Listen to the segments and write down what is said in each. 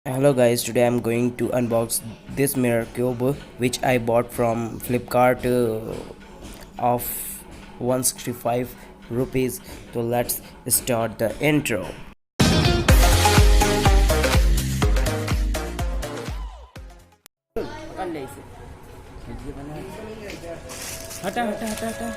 Hello guys, today I'm going to unbox this mirror cube which I bought from Flipkart of 165 rupees. So let's start the intro. हटा हटा हटा हटा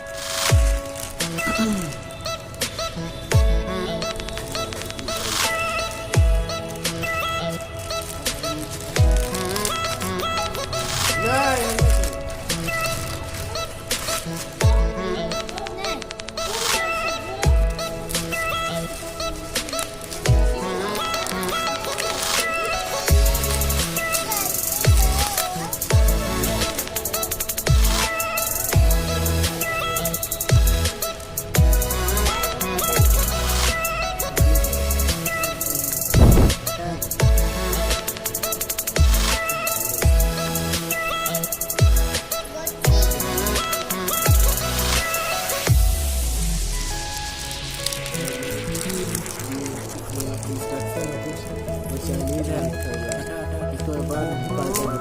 instruction कुछ वो Chinese है लिखा हुआ है। इसको बाद